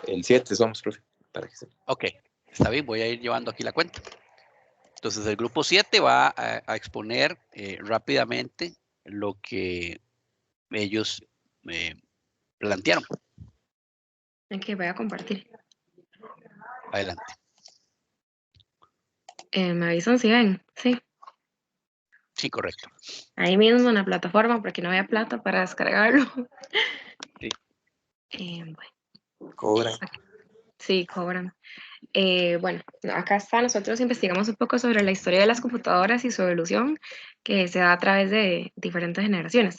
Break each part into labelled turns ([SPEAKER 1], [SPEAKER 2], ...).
[SPEAKER 1] El 7 somos, profe. Para que sepa.
[SPEAKER 2] Ok, está bien, voy a ir llevando aquí la cuenta. Entonces, el grupo 7 va a exponer rápidamente lo que ellos plantearon.
[SPEAKER 3] Ok, voy a compartir.
[SPEAKER 2] Adelante.
[SPEAKER 3] Me avisan si ven, sí.
[SPEAKER 2] Sí, correcto.
[SPEAKER 3] Ahí mismo en la plataforma, porque no había plata para descargarlo.
[SPEAKER 2] Sí.
[SPEAKER 3] Bueno,
[SPEAKER 1] Cobran.
[SPEAKER 3] sí, cobran. Bueno, acá está, nosotros investigamos un poco sobre la historia de las computadoras y su evolución que se da a través de diferentes generaciones.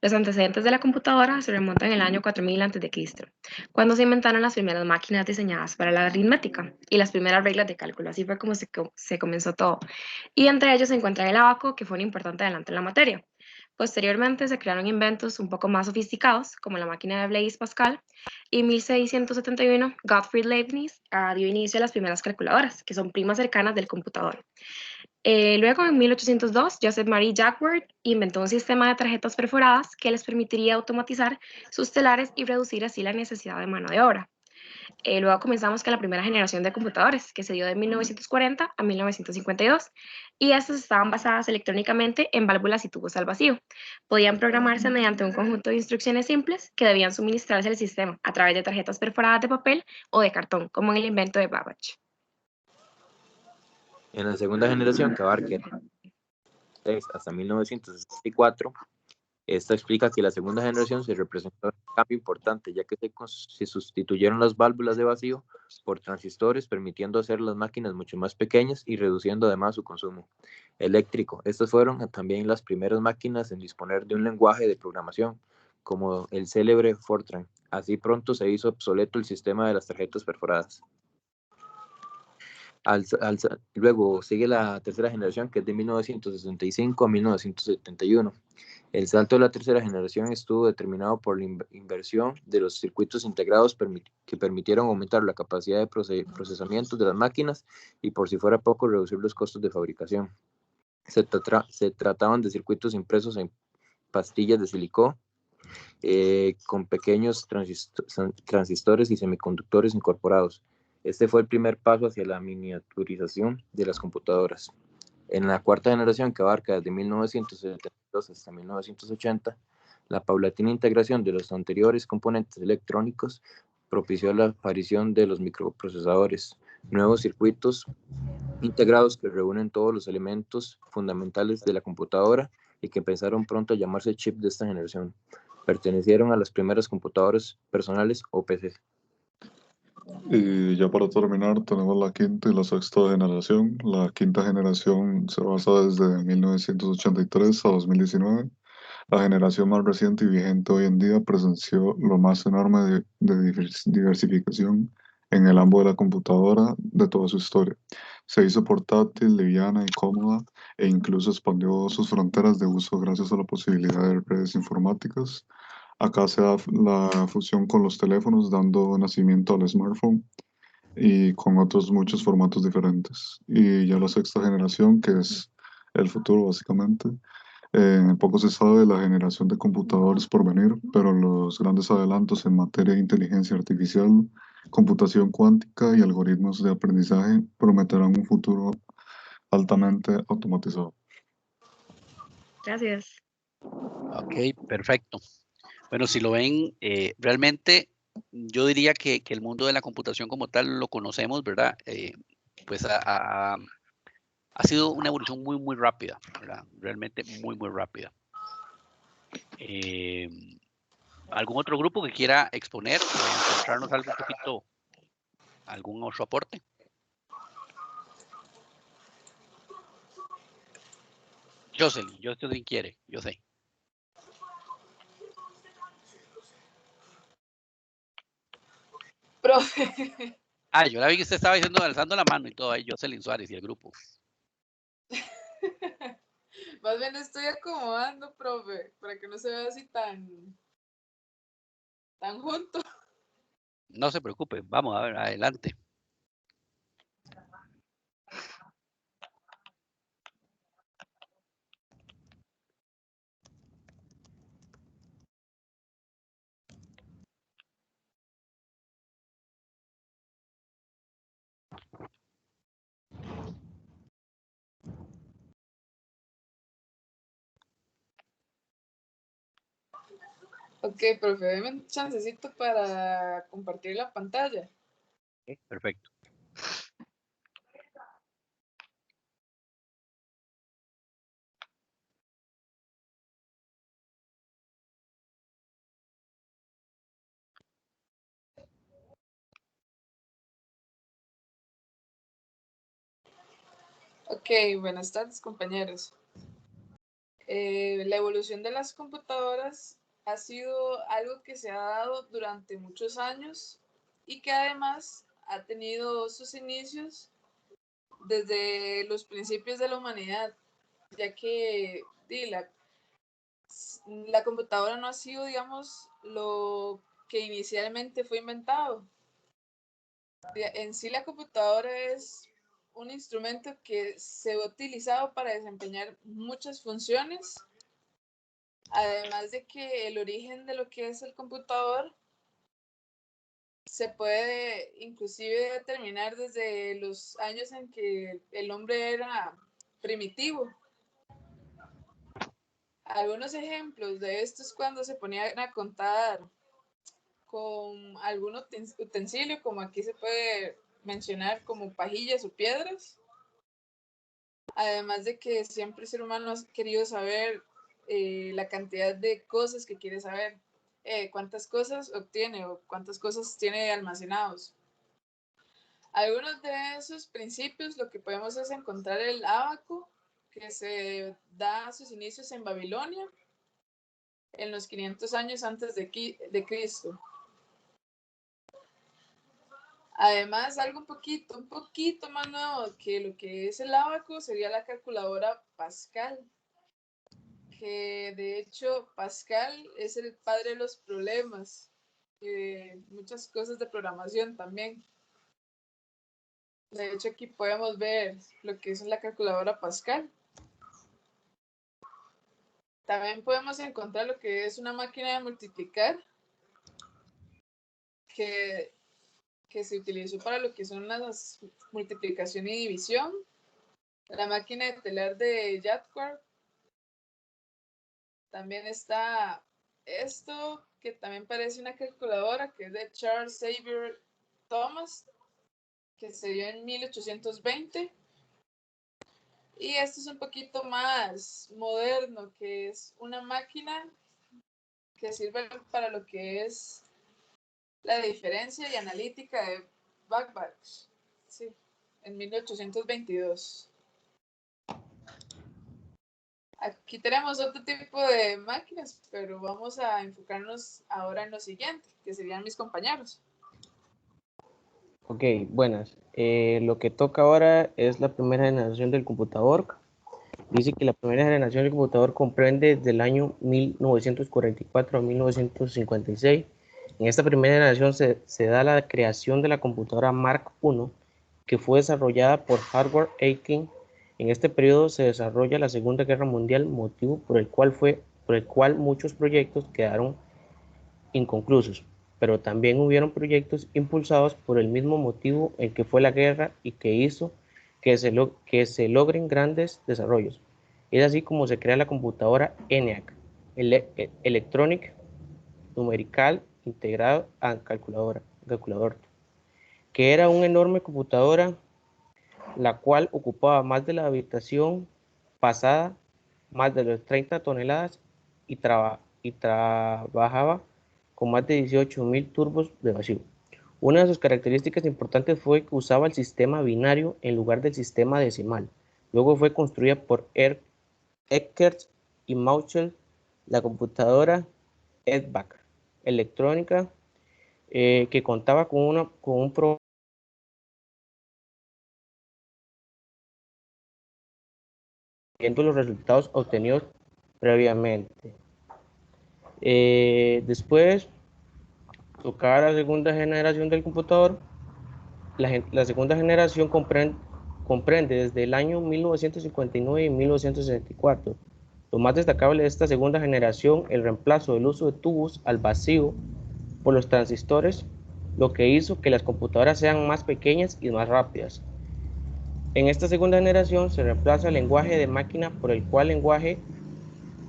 [SPEAKER 3] Los antecedentes de la computadora se remontan al año 4000 a.C., cuando se inventaron las primeras máquinas diseñadas para la aritmética y las primeras reglas de cálculo. Así fue como se comenzó todo. Y entre ellos se encuentra el abaco, que fue un importante adelanto en la materia. Posteriormente se crearon inventos un poco más sofisticados, como la máquina de Blaise Pascal, y en 1671 Gottfried Leibniz dio inicio a las primeras calculadoras, que son primas cercanas del computador. Luego, en 1802, Joseph Marie Jacquard inventó un sistema de tarjetas perforadas que les permitiría automatizar sus telares y reducir así la necesidad de mano de obra. Luego comenzamos con la primera generación de computadores, que se dio de 1940 a 1952, y estas estaban basadas electrónicamente en válvulas y tubos al vacío. Podían programarse mediante un conjunto de instrucciones simples que debían suministrarse al sistema a través de tarjetas perforadas de papel o de cartón, como en el invento de Babbage.
[SPEAKER 1] En la segunda generación, que abarca hasta 1964, esta explica que la segunda generación se representó un cambio importante, ya que se sustituyeron las válvulas de vacío por transistores, permitiendo hacer las máquinas mucho más pequeñas y reduciendo además su consumo eléctrico. Estas fueron también las primeras máquinas en disponer de un lenguaje de programación, como el célebre Fortran. Así pronto se hizo obsoleto el sistema de las tarjetas perforadas. Luego sigue la tercera generación, que es de 1965 a 1971. El salto de la tercera generación estuvo determinado por la inversión de los circuitos integrados que permitieron aumentar la capacidad de procesamiento de las máquinas y, por si fuera poco, reducir los costos de fabricación. Se trataban de circuitos impresos en pastillas de silicón con pequeños transistores y semiconductores incorporados. Este fue el primer paso hacia la miniaturización de las computadoras. En la cuarta generación, que abarca desde 1972 hasta 1980, la paulatina integración de los anteriores componentes electrónicos propició la aparición de los microprocesadores, nuevos circuitos integrados que reúnen todos los elementos fundamentales de la computadora y que empezaron pronto a llamarse chip de esta generación. Pertenecieron a las primeras computadoras personales o PC.
[SPEAKER 4] Y ya para terminar, tenemos la quinta y la sexta generación. La quinta generación se basa desde 1983 a 2019. La generación más reciente y vigente hoy en día presenció lo más enorme de diversificación en el ámbito de la computadora de toda su historia. Se hizo portátil, liviana y cómoda e incluso expandió sus fronteras de uso gracias a la posibilidad de redes informáticas. Acá se da la fusión con los teléfonos, dando nacimiento al smartphone y con otros muchos formatos diferentes. Y ya la sexta generación, que es el futuro básicamente. Poco se sabe de la generación de computadores por venir, pero los grandes adelantos en materia de inteligencia artificial, computación cuántica y algoritmos de aprendizaje prometerán un futuro altamente automatizado.
[SPEAKER 3] Gracias.
[SPEAKER 2] Ok, perfecto. Bueno, si lo ven, realmente yo diría que el mundo de la computación como tal lo conocemos, ¿verdad? Pues ha sido una evolución muy, muy rápida, ¿verdad? Realmente muy, muy rápida. ¿Algún otro grupo que quiera exponer o encontrarnos algo un poquito, algún otro aporte? Jocelyn quiere, yo sé.
[SPEAKER 5] Profe.
[SPEAKER 2] Ah, yo la vi que usted estaba diciendo, alzando la mano y todo ahí, Jocelyn Suárez y el grupo.
[SPEAKER 5] Más bien estoy acomodando, profe, para que no se vea así tan junto.
[SPEAKER 2] No se preocupe, vamos a ver, adelante.
[SPEAKER 5] Ok, profe, deme un chancecito para compartir la pantalla.
[SPEAKER 2] Ok, perfecto.
[SPEAKER 5] Ok, buenas tardes, compañeros. La evolución de las computadoras ha sido algo que se ha dado durante muchos años y que además ha tenido sus inicios desde los principios de la humanidad, ya que la computadora no ha sido, digamos, lo que inicialmente fue inventado. En sí, la computadora es un instrumento que se ha utilizado para desempeñar muchas funciones, además de que el origen de lo que es el computador se puede inclusive determinar desde los años en que el hombre era primitivo. Algunos ejemplos de esto es cuando se ponían a contar con algún utensilio, como aquí se puede mencionar como pajillas o piedras. Además de que siempre el ser humano ha querido saber la cantidad de cosas que quiere saber, cuántas cosas obtiene o cuántas cosas tiene almacenados. Algunos de esos principios lo que podemos es encontrar el ábaco, que se da sus inicios en Babilonia en los 500 años antes de Cristo. Además, algo un poquito más nuevo que lo que es el ábaco sería la calculadora Pascal, que de hecho Pascal es el padre de los problemas, muchas cosas de programación también. De hecho, aquí podemos ver lo que es la calculadora Pascal. También podemos encontrar lo que es una máquina de multiplicar, que se utilizó para lo que son las multiplicación y división. La máquina de telar de Jacquard. También está esto, que también parece una calculadora, que es de Charles Xavier Thomas, que se dio en 1820. Y esto es un poquito más moderno, que es una máquina que sirve para lo que es la diferencia y analítica de Babbage, sí, en 1822. Aquí tenemos otro tipo de máquinas, pero vamos a enfocarnos ahora en lo siguiente, que serían mis compañeros.
[SPEAKER 6] Ok, buenas. Lo que toca ahora es la primera generación del computador. Dice que la primera generación del computador comprende desde el año 1944 a 1956. En esta primera generación se da la creación de la computadora Mark I, que fue desarrollada por Howard Aiken. En este periodo se desarrolla la Segunda Guerra Mundial, motivo por el cual muchos proyectos quedaron inconclusos, pero también hubieron proyectos impulsados por el mismo motivo en que fue la guerra y que hizo que se logren grandes desarrollos. Es así como se crea la computadora ENIAC, Electronic Numerical Integrado and Calculador, que era una enorme computadora la cual ocupaba más de la habitación pasada, más de las 30 toneladas y trabajaba con más de 18.000 turbos de vacío. Una de sus características importantes fue que usaba el sistema binario en lugar del sistema decimal. Luego fue construida por Eckert y Mauchel, la computadora EDVAC electrónica, que contaba con un programa viendo los resultados obtenidos previamente. Después tocaba la segunda generación del computador. La segunda generación comprende desde el año 1959 y 1964. Lo más destacable de esta segunda generación, el reemplazo del uso de tubos al vacío por los transistores, lo que hizo que las computadoras sean más pequeñas y más rápidas. En esta segunda generación se reemplaza el lenguaje de máquina por el lenguaje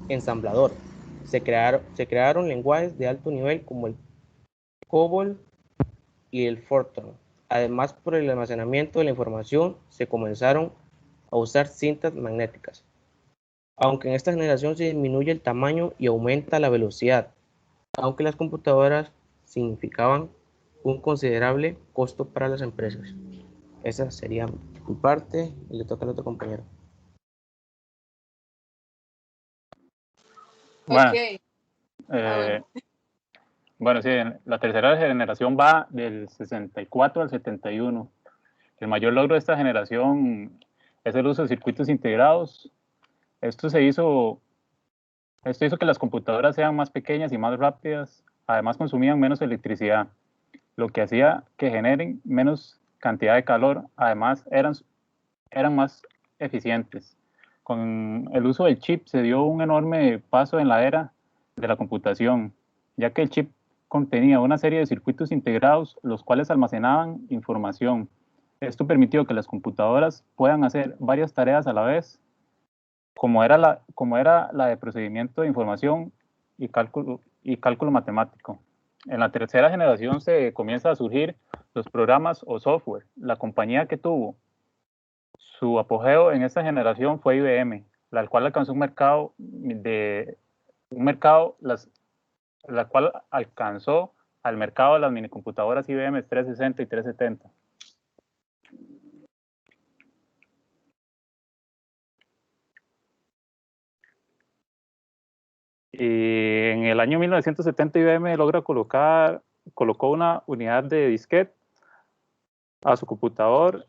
[SPEAKER 6] ensamblador. Se crearon lenguajes de alto nivel como el COBOL y el Fortran. Además, por el almacenamiento de la información, se comenzaron a usar cintas magnéticas. Aunque en esta generación se disminuye el tamaño y aumenta la velocidad, aunque las computadoras significaban un considerable costo para las empresas. Esa sería mi parte y le toca al otro compañero.
[SPEAKER 7] Bueno,
[SPEAKER 5] Ok.
[SPEAKER 7] eh, bueno, sí, la tercera generación va del 64 al 71. El mayor logro de esta generación es el uso de circuitos integrados. Esto hizo que las computadoras sean más pequeñas y más rápidas, además consumían menos electricidad, lo que hacía que generen menos cantidad de calor, además eran más eficientes. Con el uso del chip se dio un enorme paso en la era de la computación, ya que el chip contenía una serie de circuitos integrados, los cuales almacenaban información. Esto permitió que las computadoras puedan hacer varias tareas a la vez, como era la de procedimiento de información y cálculo matemático. En la tercera generación se comienza a surgir los programas o software. La compañía que tuvo su apogeo en esta generación fue IBM, la cual alcanzó la cual alcanzó al mercado de las minicomputadoras IBM 360 y 370. Y en el año 1970 IBM colocó una unidad de disquete a su computador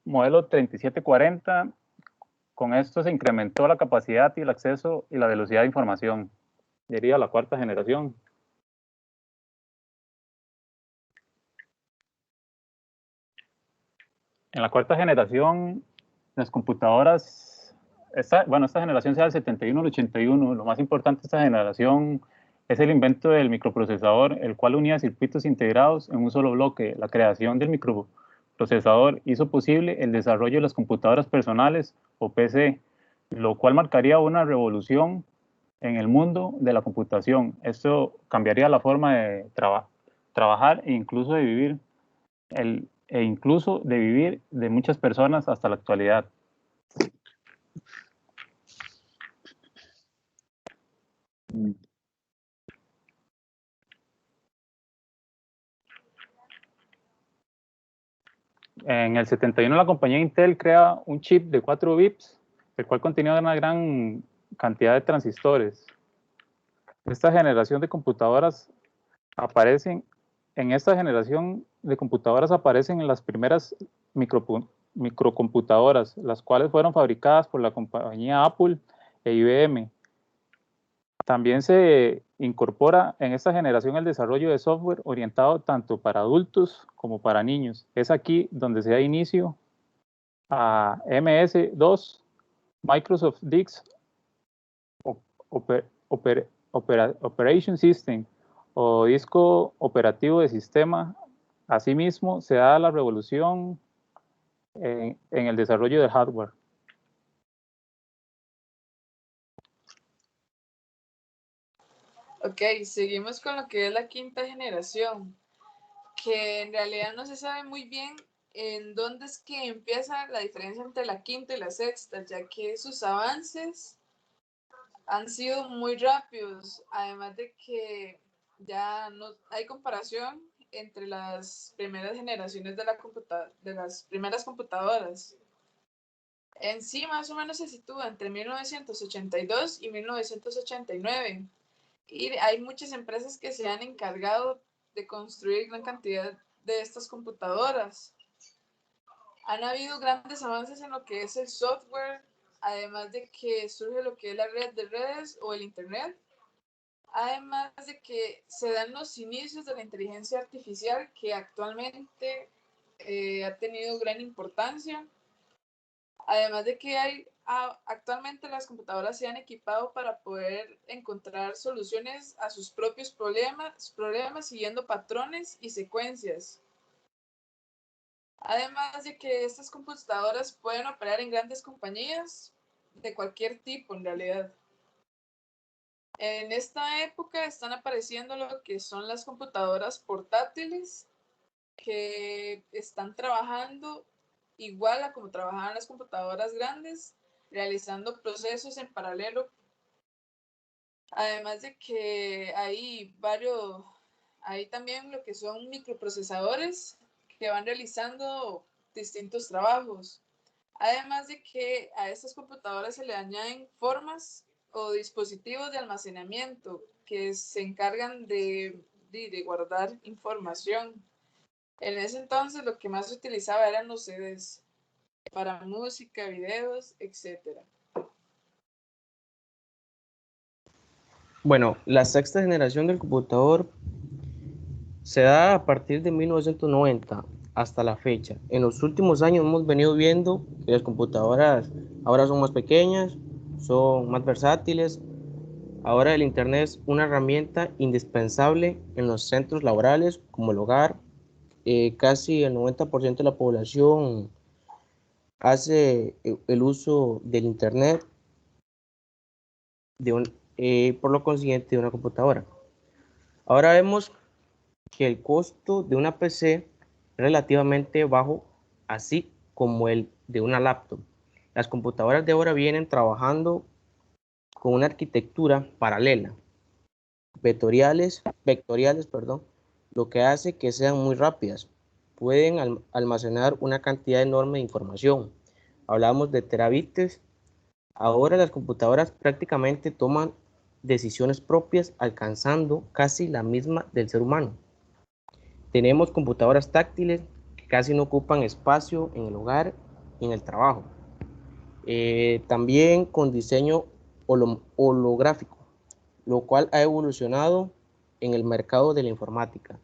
[SPEAKER 7] modelo 3740. Con esto se incrementó la capacidad y el acceso y la velocidad de información. Sería la cuarta generación. En la cuarta generación, las computadoras, esta generación sea del 71 al 81. Lo más importante de esta generación es el invento del microprocesador, el cual unía circuitos integrados en un solo bloque. La creación del microprocesador hizo posible el desarrollo de las computadoras personales o PC, lo cual marcaría una revolución en el mundo de la computación. Esto cambiaría la forma de trabajar e incluso de vivir de muchas personas hasta la actualidad. En el 71 la compañía Intel crea un chip de 4 bits, el cual contenía una gran cantidad de transistores. Esta generación de computadoras aparecen en las primeras microcomputadoras, las cuales fueron fabricadas por la compañía Apple e IBM. También se incorpora en esta generación el desarrollo de software orientado tanto para adultos como para niños. Es aquí donde se da inicio a MS-2, Microsoft DISC Operation System o disco operativo de sistema. Asimismo, se da la revolución en el desarrollo del hardware.
[SPEAKER 5] Ok, seguimos con lo que es la quinta generación, que en realidad no se sabe muy bien en dónde es que empieza la diferencia entre la quinta y la sexta, ya que sus avances han sido muy rápidos, además de que ya no hay comparación entre las primeras generaciones de las primeras computadoras. En sí, más o menos se sitúa entre 1982 y 1989. Y hay muchas empresas que se han encargado de construir gran cantidad de estas computadoras. Han habido grandes avances en lo que es el software, además de que surge lo que es la red de redes o el Internet, además de que se dan los inicios de la inteligencia artificial que actualmente ha tenido gran importancia, además de que actualmente las computadoras se han equipado para poder encontrar soluciones a sus propios problemas siguiendo patrones y secuencias. Además de que estas computadoras pueden operar en grandes compañías de cualquier tipo en realidad. En esta época están apareciendo lo que son las computadoras portátiles, que están trabajando igual a como trabajaban las computadoras grandes, realizando procesos en paralelo. Además de que hay también lo que son microprocesadores que van realizando distintos trabajos. Además de que a estas computadoras se le añaden formas o dispositivos de almacenamiento que se encargan de guardar información. En ese entonces lo que más se utilizaba eran los CDs para música, videos, etc.
[SPEAKER 6] Bueno, la sexta generación del computador se da a partir de 1990 hasta la fecha. En los últimos años hemos venido viendo que las computadoras ahora son más pequeñas, son más versátiles. Ahora el Internet es una herramienta indispensable en los centros laborales como el hogar. Casi el 90% de la población hace el uso del Internet por lo consiguiente de una computadora. Ahora vemos que el costo de una PC es relativamente bajo, así como el de una laptop. Las computadoras de ahora vienen trabajando con una arquitectura paralela, vectoriales, perdón, lo que hace que sean muy rápidas. Pueden almacenar una cantidad enorme de información. Hablamos de terabits. Ahora las computadoras prácticamente toman decisiones propias, alcanzando casi la misma del ser humano. Tenemos computadoras táctiles que casi no ocupan espacio en el hogar y en el trabajo. También con diseño holográfico, lo cual ha evolucionado en el mercado de la informática.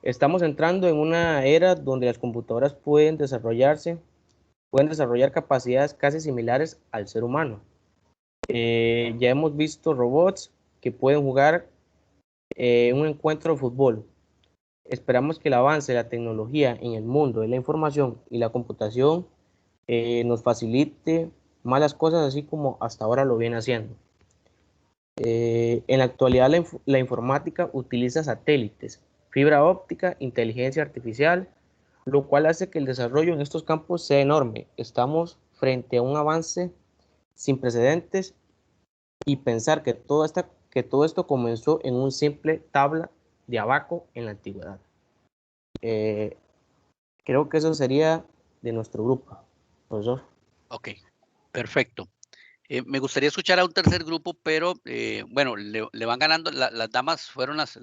[SPEAKER 6] Estamos entrando en una era donde las computadoras pueden desarrollar capacidades casi similares al ser humano. Ya hemos visto robots que pueden jugar un encuentro de fútbol. Esperamos que el avance de la tecnología en el mundo de la información y la computación nos facilite más las cosas así como hasta ahora lo viene haciendo. En la actualidad la informática utiliza satélites, fibra óptica, inteligencia artificial, lo cual hace que el desarrollo en estos campos sea enorme. Estamos frente a un avance sin precedentes y pensar que todo esto comenzó en un simple tabla de abaco en la antigüedad. Creo que eso sería de nuestro grupo, profesor.
[SPEAKER 2] Ok, perfecto. Me gustaría escuchar a un tercer grupo, pero bueno, le van ganando, las damas fueron las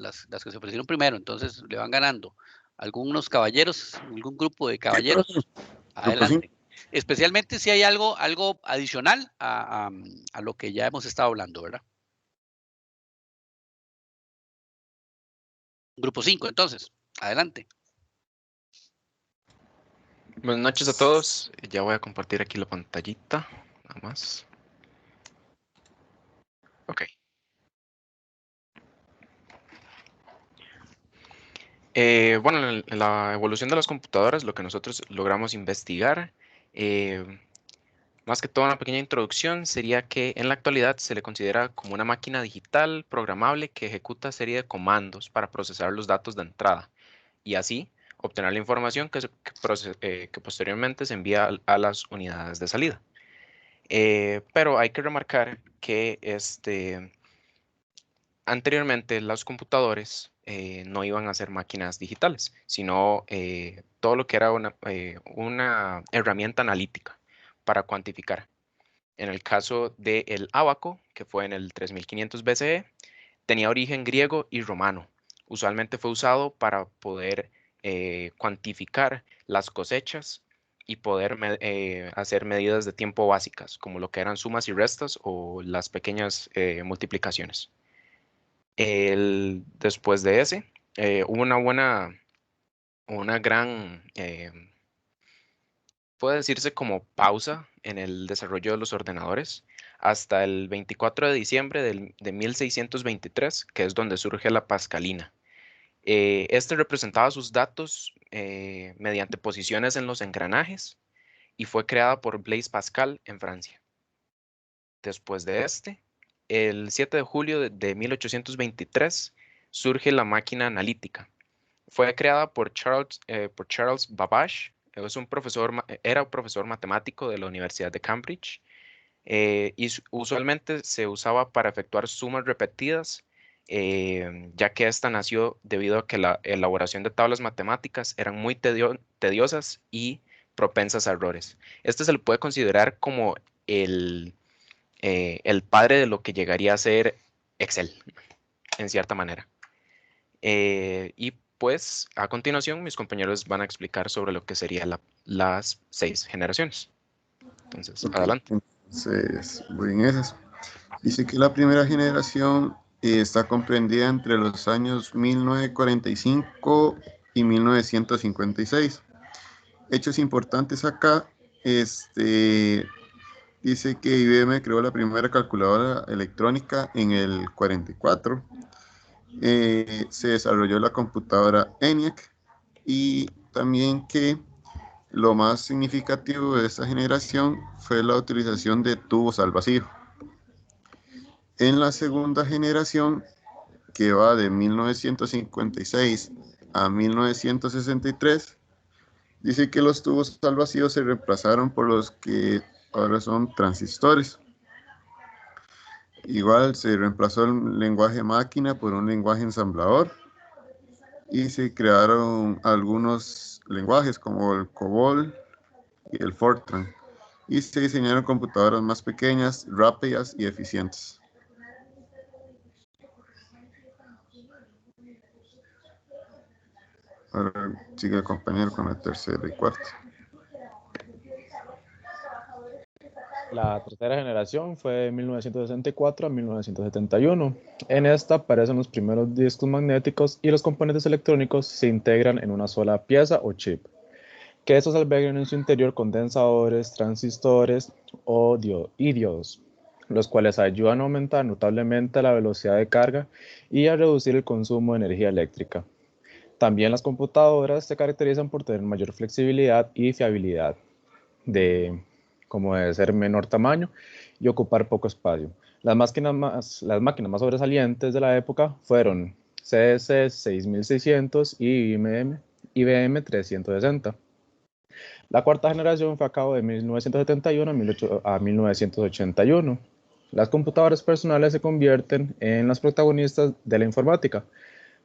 [SPEAKER 2] que se ofrecieron primero, entonces le van ganando algunos caballeros, algún grupo de caballeros. Adelante. Especialmente si hay algo adicional a lo que ya hemos estado hablando, ¿verdad? Grupo 5, entonces, adelante.
[SPEAKER 8] Buenas noches a todos. Ya voy a compartir aquí la pantallita, nada más. Ok. Bueno, en la evolución de las computadoras, lo que nosotros logramos investigar, más que todo una pequeña introducción, sería que en la actualidad se le considera como una máquina digital programable que ejecuta serie de comandos para procesar los datos de entrada y así obtener la información que posteriormente se envía a las unidades de salida. Pero hay que remarcar que anteriormente los computadores no iban a ser máquinas digitales, sino todo lo que era una herramienta analítica para cuantificar. En el caso del ábaco, que fue en el 3500 BCE, tenía origen griego y romano. Usualmente fue usado para poder cuantificar las cosechas y poder hacer medidas de tiempo básicas, como lo que eran sumas y restas o las pequeñas multiplicaciones. Después de ese, hubo una gran, puede decirse como pausa en el desarrollo de los ordenadores hasta el 24 de diciembre de 1623, que es donde surge la Pascalina. Este representaba sus datos mediante posiciones en los engranajes y fue creada por Blaise Pascal en Francia. Después de el 7 de julio de 1823 surge la máquina analítica. Fue creada por Charles Babbage. Era un profesor matemático de la Universidad de Cambridge. Y usualmente se usaba para efectuar sumas repetidas, ya que esta nació debido a que la elaboración de tablas matemáticas eran muy tediosas y propensas a errores. Este se le puede considerar como el padre de lo que llegaría a ser Excel, en cierta manera. Y pues a continuación mis compañeros van a explicar sobre lo que serían las 6 generaciones. Entonces, adelante.
[SPEAKER 9] Entonces, voy en esas. Dice que la primera generación está comprendida entre los años 1945 y 1956. Hechos importantes acá, dice que IBM creó la primera calculadora electrónica en el 44. Se desarrolló la computadora ENIAC y también que lo más significativo de esta generación fue la utilización de tubos al vacío. En la segunda generación, que va de 1956 a 1963, dice que los tubos al vacío se reemplazaron por los que ahora son transistores. Igual se reemplazó el lenguaje máquina por un lenguaje ensamblador y se crearon algunos lenguajes como el COBOL y el Fortran, y se diseñaron computadoras más pequeñas, rápidas y eficientes. Ahora sigue el compañero con la tercera y cuarta.
[SPEAKER 10] La tercera generación fue de 1964 a 1971. En esta aparecen los primeros discos magnéticos y los componentes electrónicos se integran en una sola pieza o chip, que estos albergan en su interior condensadores, transistores o diodos, los cuales ayudan a aumentar notablemente la velocidad de carga y a reducir el consumo de energía eléctrica. También las computadoras se caracterizan por tener mayor flexibilidad y fiabilidad, como de ser menor tamaño y ocupar poco espacio. Las máquinas más sobresalientes de la época fueron CS 6600 y IBM 360. La cuarta generación fue a cabo de 1971 a 1981. Las computadoras personales se convierten en las protagonistas de la informática.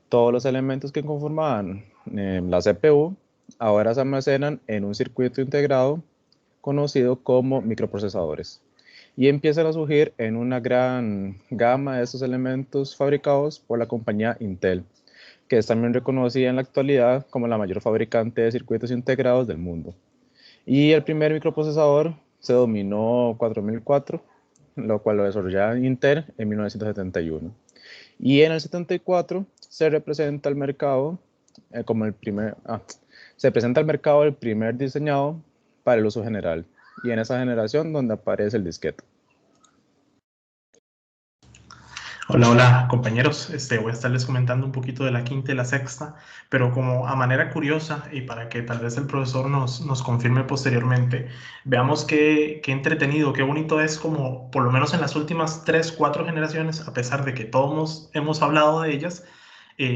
[SPEAKER 10] Todos los elementos que conformaban la CPU ahora se almacenan en un circuito integrado conocido como microprocesadores, y empiezan a surgir en una gran gama de estos elementos fabricados por la compañía Intel, que es también reconocida en la actualidad como la mayor fabricante de circuitos integrados del mundo. Y el primer microprocesador se denominó 4004, lo cual lo desarrollaba Intel en 1971. Y en el 74 se presenta al mercado el primer diseñado para el uso general, y en esa generación donde aparece el disquete.
[SPEAKER 11] Hola compañeros, voy a estarles comentando un poquito de la quinta y la sexta, pero como a manera curiosa y para que tal vez el profesor nos confirme posteriormente, veamos qué entretenido, qué bonito es como por lo menos en las últimas 3, 4 generaciones, a pesar de que todos hemos hablado de ellas,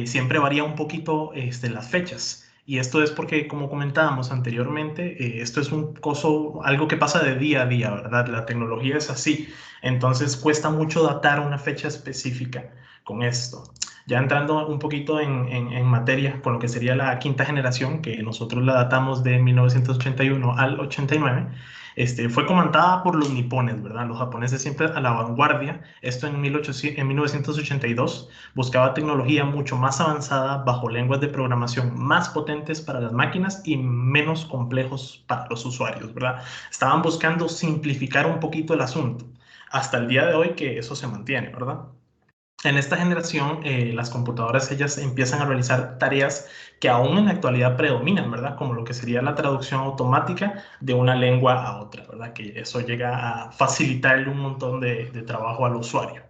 [SPEAKER 11] siempre varía un poquito las fechas. Y esto es porque, como comentábamos anteriormente, esto es algo que pasa de día a día, ¿verdad? La tecnología es así, entonces cuesta mucho datar una fecha específica con esto. Ya entrando un poquito en materia con lo que sería la quinta generación, que nosotros la datamos de 1981 al 89, fue comandada por los nipones, ¿verdad? Los japoneses siempre a la vanguardia. Esto en 1982 buscaba tecnología mucho más avanzada bajo lenguas de programación más potentes para las máquinas y menos complejos para los usuarios, ¿verdad? Estaban buscando simplificar un poquito el asunto. Hasta el día de hoy que eso se mantiene, ¿verdad? En esta generación, las computadoras ellas empiezan a realizar tareas que aún en la actualidad predominan, ¿verdad? Como lo que sería la traducción automática de una lengua a otra, ¿verdad? Que eso llega a facilitarle un montón de trabajo al usuario.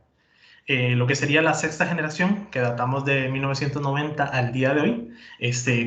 [SPEAKER 11] lo que sería la sexta generación, que datamos de 1990 al día de hoy.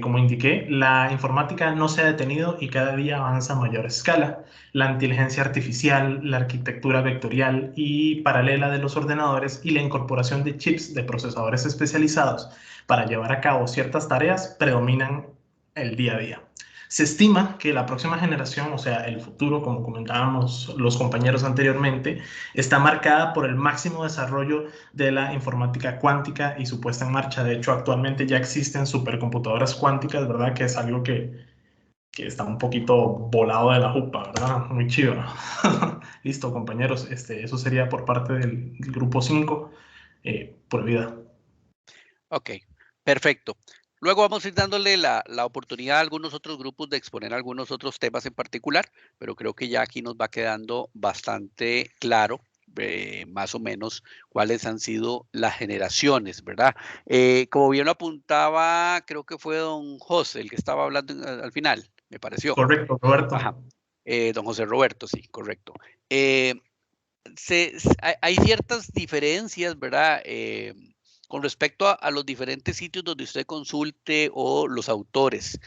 [SPEAKER 11] Como indiqué, la informática no se ha detenido y cada día avanza a mayor escala. La inteligencia artificial, la arquitectura vectorial y paralela de los ordenadores y la incorporación de chips de procesadores especializados para llevar a cabo ciertas tareas predominan el día a día. Se estima que la próxima generación, o sea, el futuro, como comentábamos los compañeros anteriormente, está marcada por el máximo desarrollo de la informática cuántica y su puesta en marcha. De hecho, actualmente ya existen supercomputadoras cuánticas, ¿verdad? Que es algo que está un poquito volado de la jupa, ¿verdad? Muy chido. Listo, compañeros. Eso sería por parte del grupo 5, por vida.
[SPEAKER 2] Ok, perfecto. Luego vamos a ir dándole la oportunidad a algunos otros grupos de exponer algunos otros temas en particular, pero creo que ya aquí nos va quedando bastante claro más o menos cuáles han sido las generaciones, ¿verdad? Como bien lo apuntaba, creo que fue don José el que estaba hablando al final, me pareció.
[SPEAKER 11] Correcto, Roberto.
[SPEAKER 2] Ajá. Don José Roberto, sí, correcto. Hay ciertas diferencias, ¿verdad? Con respecto a los diferentes sitios donde usted consulte o los autores.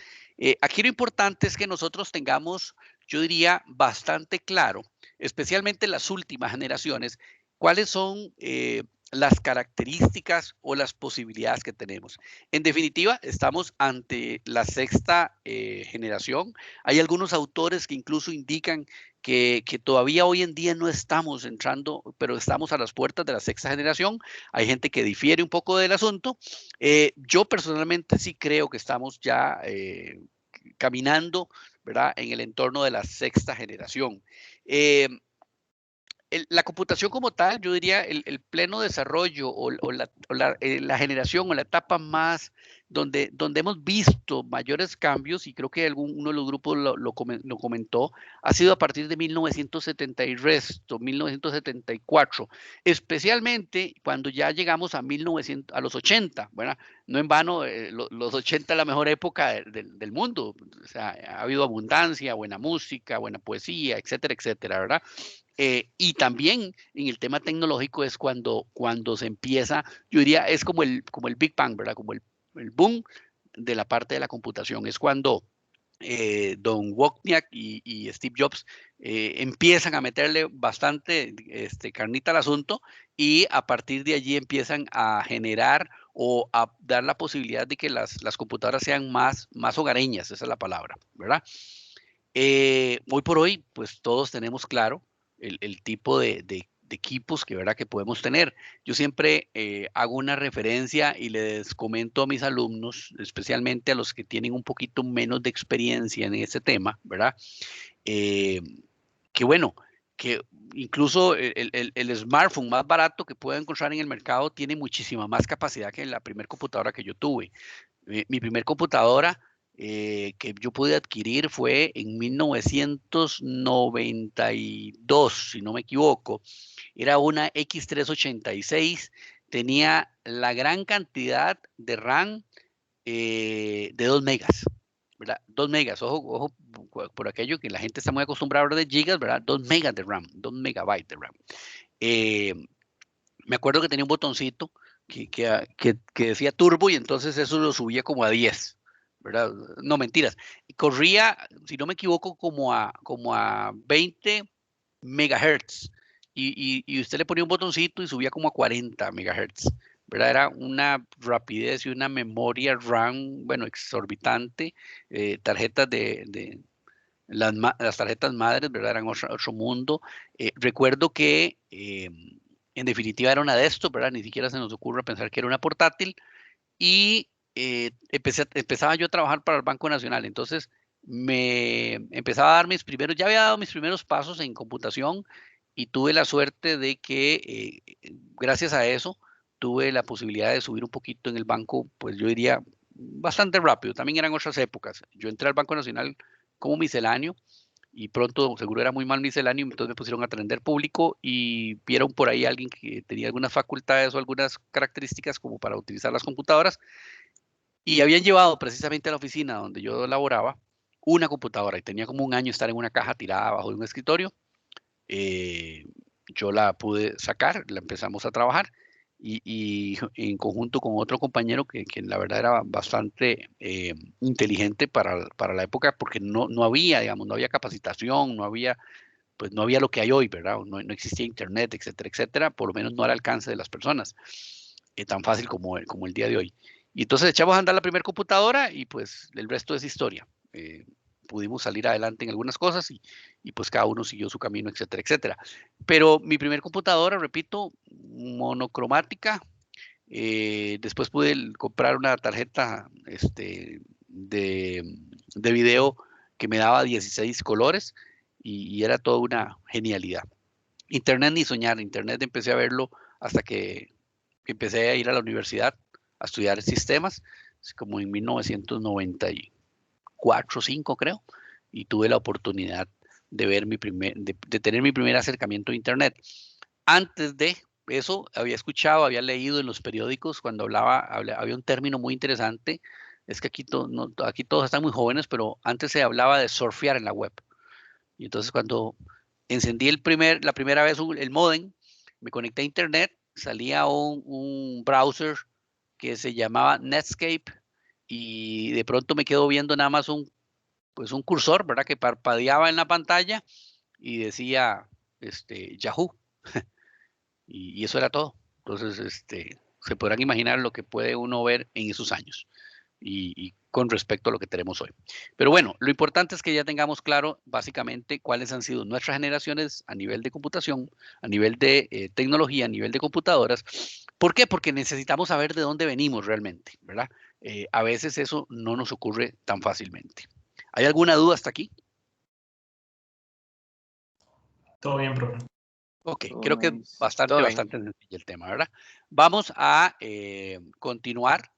[SPEAKER 2] Aquí lo importante es que nosotros tengamos, yo diría, bastante claro, especialmente las últimas generaciones, cuáles son las características o las posibilidades que tenemos. En definitiva, estamos ante la sexta generación. Hay algunos autores que incluso indican que todavía hoy en día no estamos entrando, pero estamos a las puertas de la sexta generación. Hay gente que difiere un poco del asunto. Yo personalmente sí creo que estamos ya caminando, ¿verdad?, en el entorno de la sexta generación. La computación como tal, yo diría el pleno desarrollo o la generación o la etapa más donde hemos visto mayores cambios, y creo que uno de los grupos lo comentó, ha sido a partir de 1970 y resto, 1974, especialmente cuando ya llegamos a los 80, ¿verdad? No en vano, los 80 es la mejor época del mundo. O sea, ha habido abundancia, buena música, buena poesía, etcétera, etcétera, ¿verdad? Y también en el tema tecnológico es cuando se empieza, yo diría, es como el Big Bang, ¿verdad? Como el boom de la parte de la computación. Es cuando don Wozniak y Steve Jobs empiezan a meterle bastante carnita al asunto, y a partir de allí empiezan a generar o a dar la posibilidad de que las computadoras sean más hogareñas, esa es la palabra, ¿verdad? Hoy por hoy, pues todos tenemos claro el tipo de equipos ¿verdad?, que podemos tener. Yo siempre hago una referencia y les comento a mis alumnos, especialmente a los que tienen un poquito menos de experiencia en ese tema, ¿verdad? Que bueno, que incluso el smartphone más barato que pueda encontrar en el mercado tiene muchísima más capacidad que la primera computadora que yo tuve. Mi primer computadora que yo pude adquirir fue en 1992, si no me equivoco. Era una X386, tenía la gran cantidad de RAM de 2 megas, ¿verdad? 2 megas, ojo, por aquello que la gente está muy acostumbrada a hablar de gigas, ¿verdad? 2 megas de RAM, 2 megabytes de RAM. Me acuerdo que tenía un botoncito que decía turbo, y entonces eso lo subía como a 10, ¿verdad? No, mentiras. Corría, si no me equivoco, como a 20 megahertz. Y usted le ponía un botoncito y subía como a 40 megahertz, ¿verdad? Era una rapidez y una memoria RAM, bueno, exorbitante. Tarjetas las tarjetas madres, ¿verdad? Eran otro mundo. Recuerdo que en definitiva era una de estos, ¿verdad? Ni siquiera se nos ocurre pensar que era una portátil. Y empezaba yo a trabajar para el Banco Nacional. Entonces me empezaba a dar ya había dado mis primeros pasos en computación, y tuve la suerte de que gracias a eso tuve la posibilidad de subir un poquito en el banco, pues yo diría bastante rápido. También eran otras épocas. Yo entré al Banco Nacional como misceláneo, y pronto seguro era muy mal misceláneo, entonces me pusieron a atender público, y vieron por ahí a alguien que tenía algunas facultades o algunas características como para utilizar las computadoras, y habían llevado precisamente a la oficina donde yo laboraba una computadora, y tenía como un año estar en una caja tirada abajo de un escritorio. Yo la pude sacar, la empezamos a trabajar, y en conjunto con otro compañero que la verdad era bastante inteligente para la época, porque no había, digamos, no había capacitación, pues no había lo que hay hoy, ¿verdad? No existía internet, etcétera, etcétera, por lo menos no al alcance de las personas, tan fácil como el día de hoy. Y entonces echamos a andar la primera computadora y pues el resto es historia. Pudimos salir adelante en algunas cosas y pues cada uno siguió su camino, etcétera, etcétera. Pero mi primer computadora, repito, monocromática. Después pude comprar una tarjeta de video que me daba 16 colores y era toda una genialidad. Internet ni soñar, Internet empecé a verlo hasta que empecé a ir a la universidad a estudiar sistemas, como en 1994, 5 creo, y tuve la oportunidad de ver de tener mi primer acercamiento a Internet. Antes de eso, había escuchado, había leído en los periódicos cuando había un término muy interesante, es que aquí todos están muy jóvenes, pero antes se hablaba de surfear en la web. Y entonces cuando encendí la primera vez el modem, me conecté a internet, salía un browser que se llamaba Netscape y de pronto me quedo viendo nada más un cursor, ¿verdad? Que parpadeaba en la pantalla y decía Yahoo. Y eso era todo. Entonces, se podrán imaginar lo que puede uno ver en esos años y con respecto a lo que tenemos hoy. Pero bueno, lo importante es que ya tengamos claro básicamente cuáles han sido nuestras generaciones a nivel de computación, a nivel de tecnología, a nivel de computadoras. ¿Por qué? Porque necesitamos saber de dónde venimos realmente, ¿verdad? A veces eso no nos ocurre tan fácilmente. ¿Hay alguna duda hasta aquí?
[SPEAKER 11] Todo bien, profe.
[SPEAKER 2] Ok, creo que es bastante sencillo el tema, ¿verdad? Vamos a continuar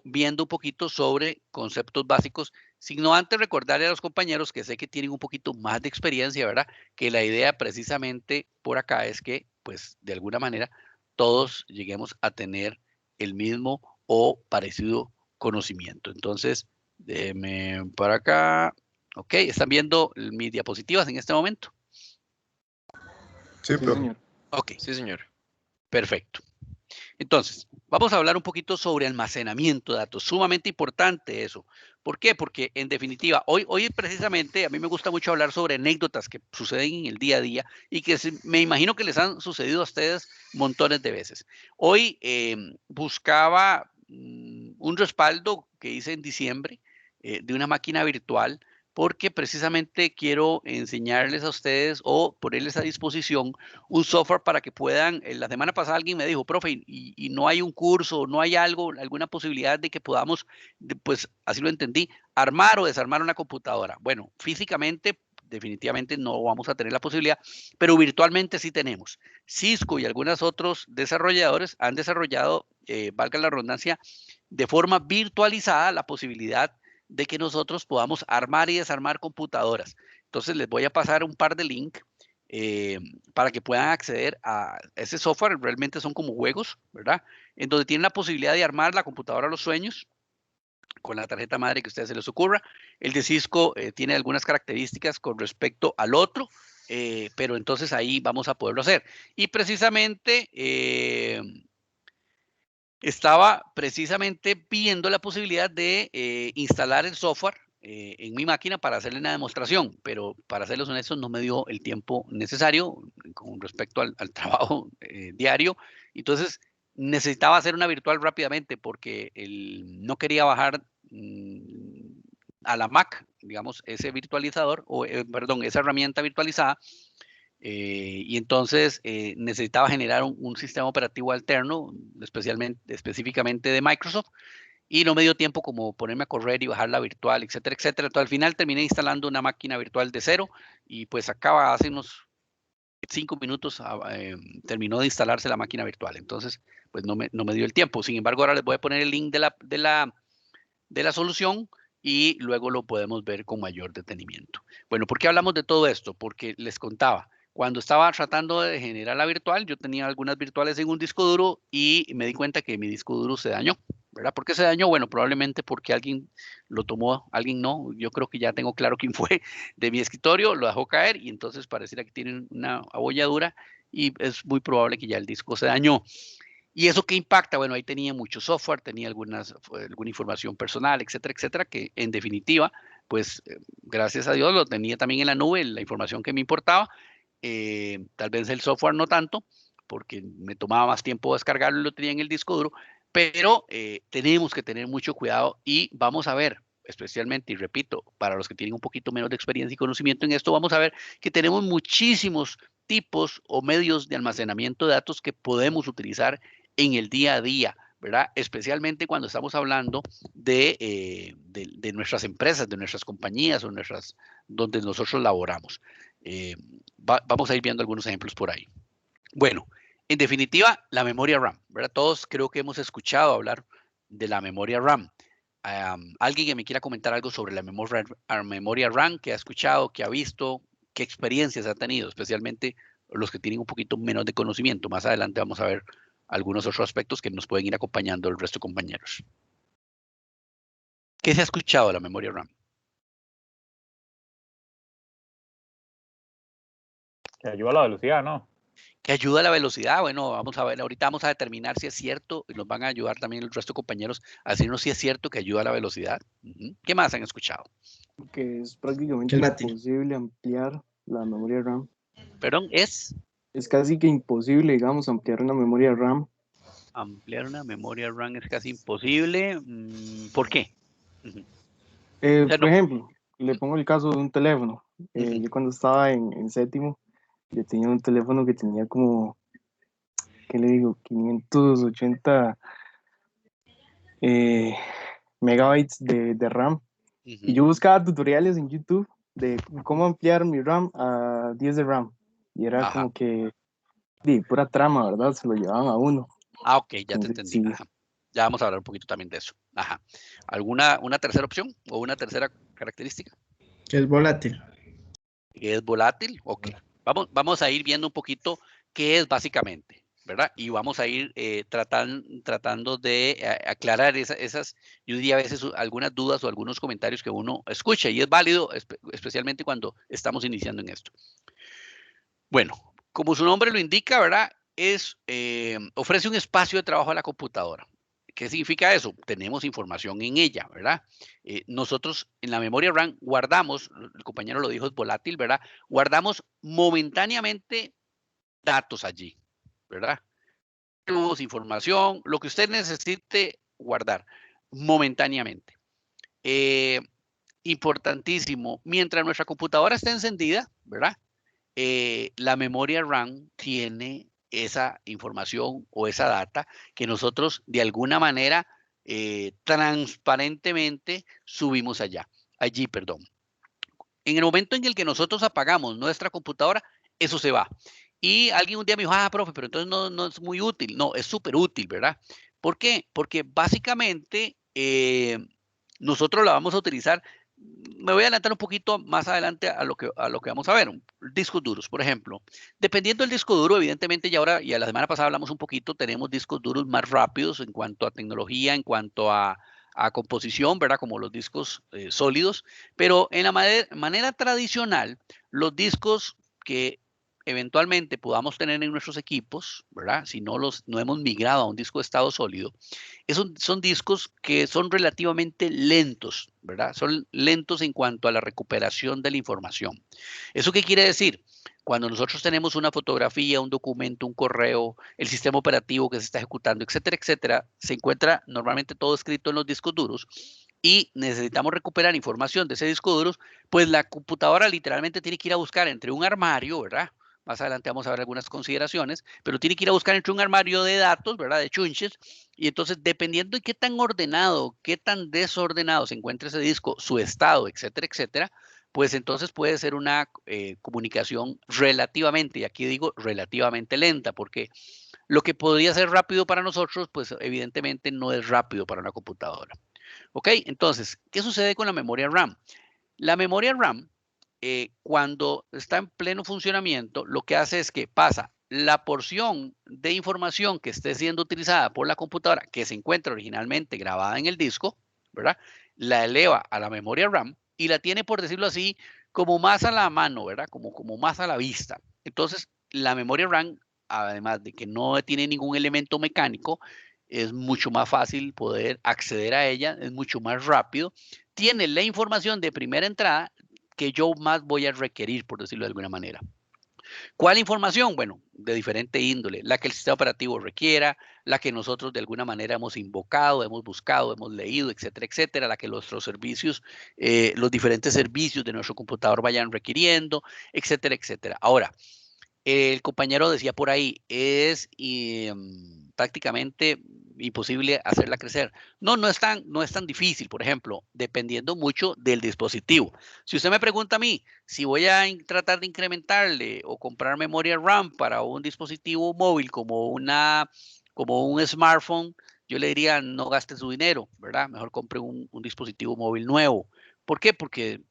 [SPEAKER 2] viendo un poquito sobre conceptos básicos, sino antes recordarle a los compañeros que sé que tienen un poquito más de experiencia, ¿verdad? Que la idea precisamente por acá es que, pues, de alguna manera, todos lleguemos a tener el mismo o parecido conocimiento. Entonces, déjenme para acá. Ok, ¿están viendo mis diapositivas en este momento?
[SPEAKER 9] Sí, profe.
[SPEAKER 2] Ok.
[SPEAKER 8] Sí, señor.
[SPEAKER 2] Perfecto. Entonces, vamos a hablar un poquito sobre almacenamiento de datos. Sumamente importante eso. ¿Por qué? Porque en definitiva, hoy precisamente a mí me gusta mucho hablar sobre anécdotas que suceden en el día a día y que me imagino que les han sucedido a ustedes montones de veces. Hoy buscaba un respaldo que hice en diciembre de una máquina virtual porque precisamente quiero enseñarles a ustedes o ponerles a disposición un software para que puedan, la semana pasada alguien me dijo, profe, y no hay un curso, no hay algo, alguna posibilidad de que podamos, pues así lo entendí, armar o desarmar una computadora. Bueno, físicamente definitivamente no vamos a tener la posibilidad, pero virtualmente sí tenemos. Cisco y algunos otros desarrolladores han desarrollado, valga la redundancia, de forma virtualizada la posibilidad de que nosotros podamos armar y desarmar computadoras. Entonces les voy a pasar un par de links para que puedan acceder a ese software. Realmente son como juegos, ¿verdad? En donde tienen la posibilidad de armar la computadora a los sueños con la tarjeta madre que a ustedes se les ocurra. El de Cisco tiene algunas características con respecto al otro, pero entonces ahí vamos a poderlo hacer. Y precisamente estaba viendo la posibilidad de instalar el software en mi máquina para hacerle una demostración, pero para serles honestos no me dio el tiempo necesario con respecto al trabajo diario. Entonces necesitaba hacer una virtual rápidamente porque no quería bajar a la Mac, digamos, ese virtualizador, perdón, esa herramienta virtualizada. Y entonces necesitaba generar un sistema operativo alterno, específicamente de Microsoft, y no me dio tiempo como ponerme a correr y bajar la virtual, etcétera, etcétera. Entonces al final terminé instalando una máquina virtual de cero y pues acaba hace unos 5 minutos terminó de instalarse la máquina virtual. Entonces pues no me dio el tiempo. Sin embargo, ahora les voy a poner el link de la solución y luego lo podemos ver con mayor detenimiento. Bueno, ¿por qué hablamos de todo esto? Porque les contaba, cuando estaba tratando de generar la virtual, yo tenía algunas virtuales en un disco duro y me di cuenta que mi disco duro se dañó, ¿verdad? ¿Por qué se dañó? Bueno, probablemente porque alguien lo tomó, alguien no. Yo creo que ya tengo claro quién fue de mi escritorio, lo dejó caer y entonces pareciera que tiene una abolladura y es muy probable que ya el disco se dañó. ¿Y eso qué impacta? Bueno, ahí tenía mucho software, tenía alguna información personal, etcétera, etcétera, que en definitiva, pues gracias a Dios lo tenía también en la nube, la información que me importaba. Tal vez el software no tanto, porque me tomaba más tiempo descargarlo y lo tenía en el disco duro, pero tenemos que tener mucho cuidado y vamos a ver, especialmente, y repito, para los que tienen un poquito menos de experiencia y conocimiento en esto, vamos a ver que tenemos muchísimos tipos o medios de almacenamiento de datos que podemos utilizar en el día a día, ¿verdad? Especialmente cuando estamos hablando de nuestras empresas, de nuestras compañías o donde nosotros laboramos. Vamos a ir viendo algunos ejemplos por ahí. Bueno, en definitiva, la memoria RAM, ¿verdad? Todos creo que hemos escuchado hablar de la memoria RAM. ¿Alguien que me quiera comentar algo sobre la memoria RAM que ha escuchado, que ha visto, qué experiencias ha tenido, especialmente los que tienen un poquito menos de conocimiento? Más adelante vamos a ver algunos otros aspectos que nos pueden ir acompañando el resto de compañeros. ¿Qué se ha escuchado de la memoria RAM?
[SPEAKER 7] Que ayuda a la velocidad, ¿no?
[SPEAKER 2] Que ayuda a la velocidad. Bueno, vamos a ver, ahorita vamos a determinar si es cierto y nos van a ayudar también el resto de compañeros a decirnos si es cierto que ayuda a la velocidad. ¿Qué más han escuchado?
[SPEAKER 12] Que es prácticamente imposible ampliar la memoria RAM.
[SPEAKER 2] Perdón,
[SPEAKER 12] es casi que imposible, digamos, ampliar una memoria RAM.
[SPEAKER 2] Ampliar una memoria RAM es casi imposible. ¿Por qué?
[SPEAKER 12] Por ejemplo, le pongo el caso de un teléfono. Yo cuando estaba en séptimo, yo tenía un teléfono que tenía como, ¿qué le digo? 580 megabytes de RAM. Y yo buscaba tutoriales en YouTube de cómo ampliar mi RAM a 10 de RAM. Y era como que, pura trama, ¿verdad? Se lo llevaban a uno.
[SPEAKER 2] Ah, ok, ya te entendí. Sí. Ya vamos a hablar un poquito también de eso. Ajá. ¿Una tercera opción o una tercera característica?
[SPEAKER 13] Que es volátil.
[SPEAKER 2] Que es volátil, ok. Vamos a ir viendo un poquito qué es básicamente, ¿verdad? Y vamos a ir tratando de aclarar esas, yo diría a veces algunas dudas o algunos comentarios que uno escucha y es válido, especialmente cuando estamos iniciando en esto. Bueno, como su nombre lo indica, ¿verdad? Ofrece un espacio de trabajo a la computadora. ¿Qué significa eso? Tenemos información en ella, ¿verdad? Nosotros en la memoria RAM guardamos, el compañero lo dijo, es volátil, ¿verdad? Guardamos momentáneamente datos allí, ¿verdad? Tenemos información, lo que usted necesite guardar momentáneamente. Importantísimo, mientras nuestra computadora esté encendida, ¿verdad? La memoria RAM tiene esa información o esa data que nosotros de alguna manera transparentemente subimos allí, perdón. En el momento en el que nosotros apagamos nuestra computadora, eso se va. Y alguien un día me dijo, profe, pero entonces no es muy útil. No, es súper útil, ¿verdad? ¿Por qué? Porque básicamente nosotros la vamos a utilizar. Me voy a adelantar un poquito más adelante a lo que vamos a ver. Discos duros, por ejemplo. Dependiendo del disco duro, evidentemente, y a la semana pasada hablamos un poquito, tenemos discos duros más rápidos en cuanto a tecnología, en cuanto a composición, ¿verdad? Como los discos sólidos. Pero en la manera tradicional, los discos que eventualmente podamos tener en nuestros equipos, ¿verdad? Si no hemos migrado a un disco de estado sólido, son discos que son relativamente lentos, ¿verdad? Son lentos en cuanto a la recuperación de la información. ¿Eso qué quiere decir? Cuando nosotros tenemos una fotografía, un documento, un correo, el sistema operativo que se está ejecutando, etcétera, etcétera, se encuentra normalmente todo escrito en los discos duros y necesitamos recuperar información de ese disco duro, pues la computadora literalmente tiene que ir a buscar entre un armario, ¿verdad? Más adelante vamos a ver algunas consideraciones, pero tiene que ir a buscar entre un armario de datos, ¿verdad? De chunches. Y entonces, dependiendo de qué tan ordenado, qué tan desordenado se encuentre ese disco, su estado, etcétera, etcétera, pues entonces puede ser una comunicación relativamente, y aquí digo relativamente lenta, porque lo que podría ser rápido para nosotros, pues evidentemente no es rápido para una computadora. ¿Ok? Entonces, ¿qué sucede con la memoria RAM? La memoria RAM, cuando está en pleno funcionamiento, lo que hace es que pasa la porción de información que esté siendo utilizada por la computadora, que se encuentra originalmente grabada en el disco, ¿verdad? La eleva a la memoria RAM y la tiene, por decirlo así, como más a la mano, ¿verdad? Como más a la vista. Entonces, la memoria RAM además de que no tiene ningún elemento mecánico, es mucho más fácil poder acceder a ella, es mucho más rápido, tiene la información de primera entrada que yo más voy a requerir, por decirlo de alguna manera. ¿Cuál información? Bueno, de diferente índole, la que el sistema operativo requiera, la que nosotros de alguna manera hemos invocado, hemos buscado, hemos leído, etcétera, etcétera, la que nuestros servicios, los diferentes servicios de nuestro computador vayan requiriendo, etcétera, etcétera. Ahora, el compañero decía por ahí, es prácticamente imposible hacerla crecer. No es tan difícil, por ejemplo, dependiendo mucho del dispositivo. Si usted me pregunta a mí si voy a tratar de incrementarle o comprar memoria RAM para un dispositivo móvil como un smartphone, yo le diría no gaste su dinero, ¿verdad? Mejor compre un dispositivo móvil nuevo. ¿Por qué? Porque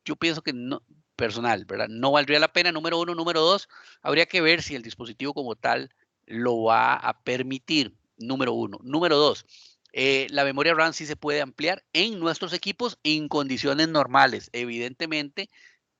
[SPEAKER 2] yo pienso que no, personal, ¿verdad? No valdría la pena, número uno. Número dos, habría que ver si el dispositivo como tal lo va a permitir, número uno. Número dos, la memoria RAM sí se puede ampliar en nuestros equipos en condiciones normales. Evidentemente,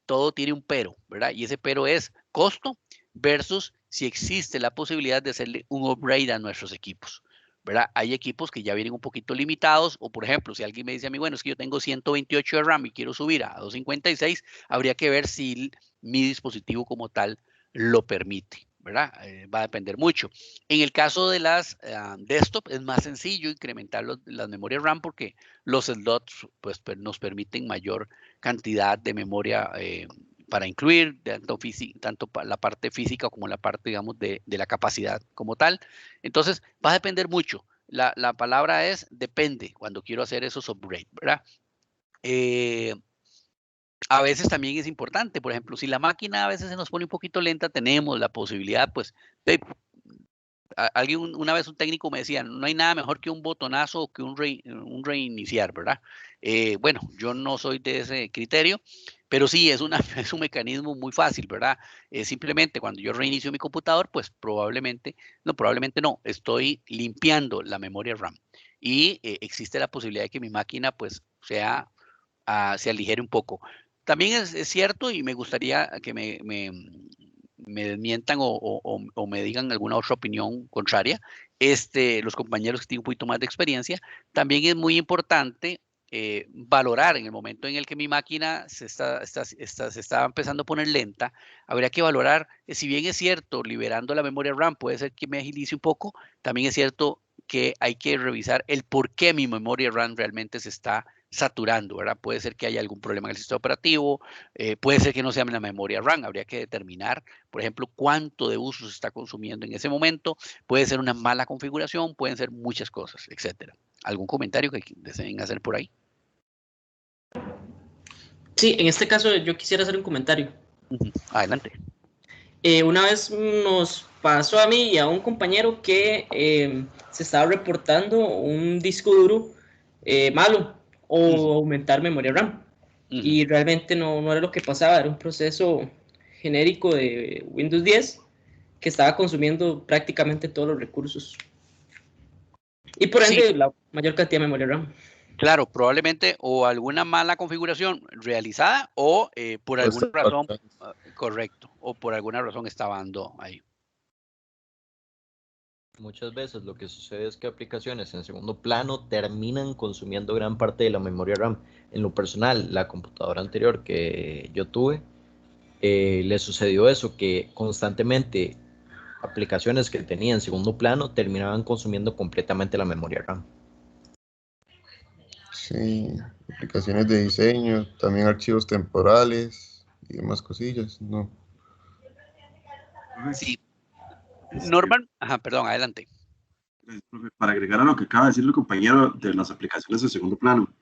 [SPEAKER 2] todo tiene un pero, ¿verdad? Y ese pero es costo versus si existe la posibilidad de hacerle un upgrade a nuestros equipos, ¿verdad? Hay equipos que ya vienen un poquito limitados, o por ejemplo, si alguien me dice a mí, bueno, es que yo tengo 128 de RAM y quiero subir a 256, habría que ver si mi dispositivo como tal lo permite, ¿verdad? Va a depender mucho. En el caso de las desktop es más sencillo incrementar las memorias RAM porque los slots pues, nos permiten mayor cantidad de memoria para incluir, tanto la parte física como la parte, digamos, de la capacidad como tal. Entonces, va a depender mucho. La palabra es depende cuando quiero hacer esos upgrades, ¿verdad? A veces también es importante, por ejemplo, si la máquina a veces se nos pone un poquito lenta, tenemos la posibilidad, pues, de alguien una vez un técnico me decía, no hay nada mejor que un botonazo o que un reiniciar, ¿verdad? Bueno, yo no soy de ese criterio, pero sí es es un mecanismo muy fácil, ¿verdad? Simplemente cuando yo reinicio mi computador, pues probablemente no, estoy limpiando la memoria RAM y existe la posibilidad de que mi máquina pues se aligere un poco. También es cierto y me gustaría que me desmientan o me digan alguna otra opinión contraria, los compañeros que tienen un poquito más de experiencia, también es muy importante valorar en el momento en el que mi máquina se está empezando a poner lenta, habría que valorar, si bien es cierto, liberando la memoria RAM puede ser que me agilice un poco, también es cierto que hay que revisar el por qué mi memoria RAM realmente se está saturando, ¿verdad? Puede ser que haya algún problema en el sistema operativo, puede ser que no sea la memoria RAM, habría que determinar, por ejemplo, cuánto de uso se está consumiendo en ese momento, puede ser una mala configuración, pueden ser muchas cosas, etcétera. ¿Algún comentario que deseen hacer por ahí?
[SPEAKER 13] Sí, en este caso yo quisiera hacer un comentario.
[SPEAKER 2] Adelante.
[SPEAKER 13] Una vez nos pasó a mí y a un compañero que se estaba reportando un disco duro malo o aumentar memoria RAM. Y realmente no era lo que pasaba, era un proceso genérico de Windows 10 que estaba consumiendo prácticamente todos los recursos. Y por ende, la mayor cantidad de memoria RAM.
[SPEAKER 2] Claro, probablemente o alguna mala configuración realizada o por alguna razón, correcto, o por alguna razón estaba dando ahí.
[SPEAKER 14] Muchas veces lo que sucede es que aplicaciones en segundo plano terminan consumiendo gran parte de la memoria RAM. En lo personal, la computadora anterior que yo tuve, le sucedió eso, que constantemente aplicaciones que tenía en segundo plano terminaban consumiendo completamente la memoria RAM.
[SPEAKER 9] Sí, aplicaciones de diseño, también archivos temporales y demás cosillas, ¿no?
[SPEAKER 2] Sí. Norman, perdón, adelante.
[SPEAKER 15] Para agregar a lo que acaba de decir el compañero de las aplicaciones de segundo plano,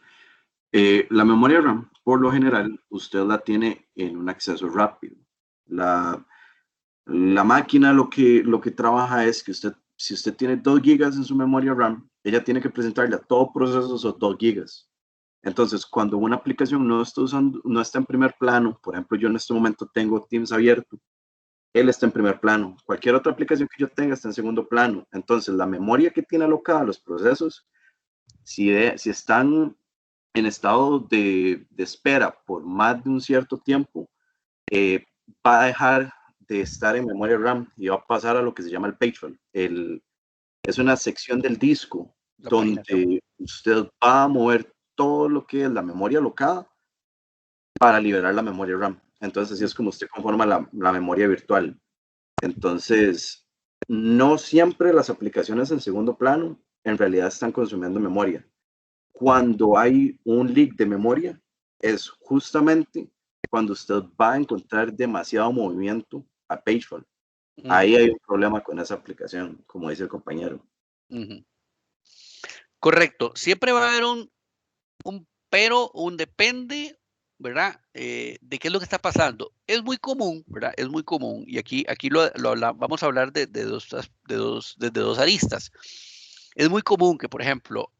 [SPEAKER 15] la memoria RAM, por lo general, usted la tiene en un acceso rápido. La máquina lo que trabaja es que si usted tiene 2 gigas en su memoria RAM, ella tiene que presentarle a todo proceso esos 2 gigas. Entonces, cuando una aplicación no está en primer plano, por ejemplo, yo en este momento tengo Teams abierto, él está en primer plano. Cualquier otra aplicación que yo tenga está en segundo plano. Entonces, la memoria que tiene alocada los procesos, si están en estado de espera por más de un cierto tiempo, va a dejar de estar en memoria RAM y va a pasar a lo que se llama el page fault. Es una sección del disco donde usted va a mover todo lo que es la memoria alocada para liberar la memoria RAM. Entonces, así es como usted conforma la memoria virtual. Entonces, no siempre las aplicaciones en segundo plano en realidad están consumiendo memoria. Cuando hay un leak de memoria, es justamente cuando usted va a encontrar demasiado movimiento a page fault. Ahí hay un problema con esa aplicación, como dice el compañero.
[SPEAKER 2] Correcto. Siempre va a haber un pero, un depende, ¿verdad? De qué es lo que está pasando. Es muy común, ¿verdad? Es muy común. Y aquí vamos a hablar desde dos aristas. Es muy común que, por ejemplo,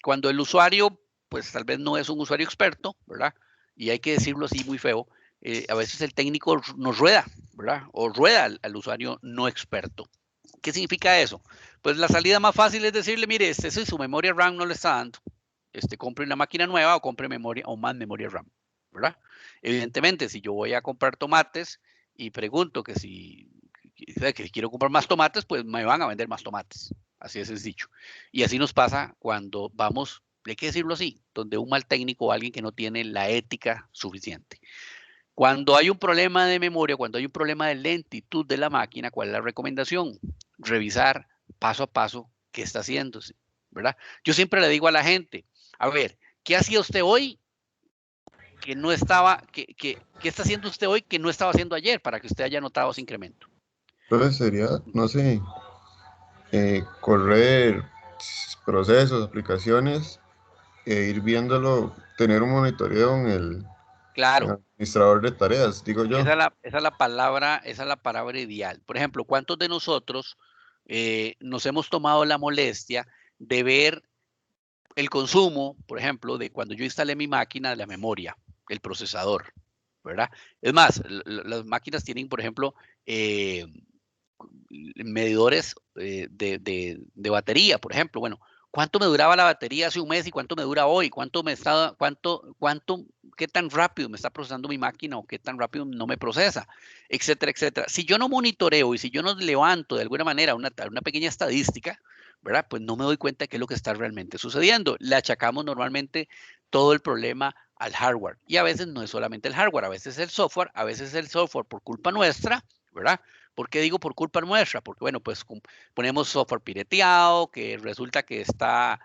[SPEAKER 2] cuando el usuario, pues tal vez no es un usuario experto, ¿verdad? Y hay que decirlo así muy feo, a veces el técnico nos rueda, ¿verdad? O rueda al usuario no experto. ¿Qué significa eso? Pues la salida más fácil es decirle, mire, su memoria RAM no le está dando. Compre una máquina nueva o compre memoria o más memoria RAM, ¿verdad? Evidentemente, si yo voy a comprar tomates y pregunto que si quiero comprar más tomates, pues me van a vender más tomates. Así es sencillo. Y así nos pasa cuando vamos, hay que decirlo así, donde un mal técnico o alguien que no tiene la ética suficiente. Cuando hay un problema de memoria, cuando hay un problema de lentitud de la máquina, ¿cuál es la recomendación? Revisar paso a paso qué está haciéndose, ¿verdad? Yo siempre le digo a la gente, a ver, ¿qué hacía usted hoy que no estaba, qué está haciendo usted hoy que no estaba haciendo ayer para que usted haya notado ese incremento?
[SPEAKER 9] Entonces sería, no sé, correr procesos, aplicaciones, e ir viéndolo, tener un monitoreo en el administrador de tareas, digo yo.
[SPEAKER 2] Esa es la palabra ideal. Por ejemplo, ¿cuántos de nosotros nos hemos tomado la molestia de ver el consumo, por ejemplo, de cuando yo instalé mi máquina, de la memoria, el procesador, ¿verdad? Es más, las máquinas tienen, por ejemplo, medidores de batería, por ejemplo. Bueno, ¿cuánto me duraba la batería hace un mes y cuánto me dura hoy? ¿Qué tan rápido me está procesando mi máquina o qué tan rápido no me procesa? Etcétera, etcétera. Si yo no monitoreo y si yo no levanto de alguna manera una pequeña estadística, ¿verdad? Pues no me doy cuenta de qué es lo que está realmente sucediendo. Le achacamos normalmente todo el problema al hardware. Y a veces no es solamente el hardware, a veces el software, a veces el software por culpa nuestra, ¿verdad? ¿Por qué digo por culpa nuestra? Porque, bueno, pues ponemos software pirateado, que resulta que está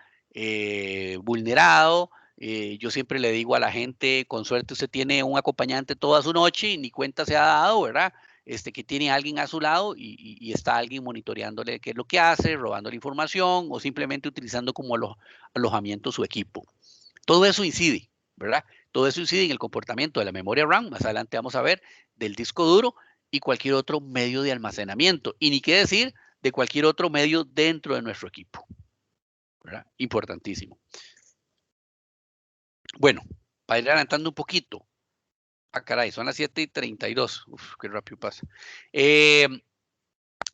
[SPEAKER 2] vulnerado. Yo siempre le digo a la gente, con suerte usted tiene un acompañante toda su noche y ni cuenta se ha dado, ¿verdad? Que tiene alguien a su lado y está alguien monitoreándole qué es lo que hace, robándole información o simplemente utilizando como alojamiento su equipo. Todo eso incide, ¿verdad? Todo eso incide en el comportamiento de la memoria RAM. Más adelante vamos a ver del disco duro y cualquier otro medio de almacenamiento. Y ni qué decir de cualquier otro medio dentro de nuestro equipo, ¿verdad? Importantísimo. Bueno, para ir adelantando un poquito. Ah, caray, son las 7:32. Uf, qué rápido pasa.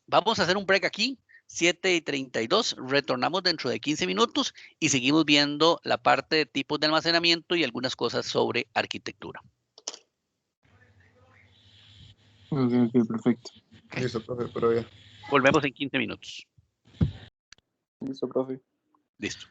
[SPEAKER 2] Vamos a hacer un break aquí. 7:32. Retornamos dentro de 15 minutos y seguimos viendo la parte de tipos de almacenamiento y algunas cosas sobre arquitectura.
[SPEAKER 12] Ok, perfecto.
[SPEAKER 9] Listo, profe, pero ya.
[SPEAKER 2] Volvemos en 15 minutos.
[SPEAKER 12] Listo, profe.
[SPEAKER 2] Listo.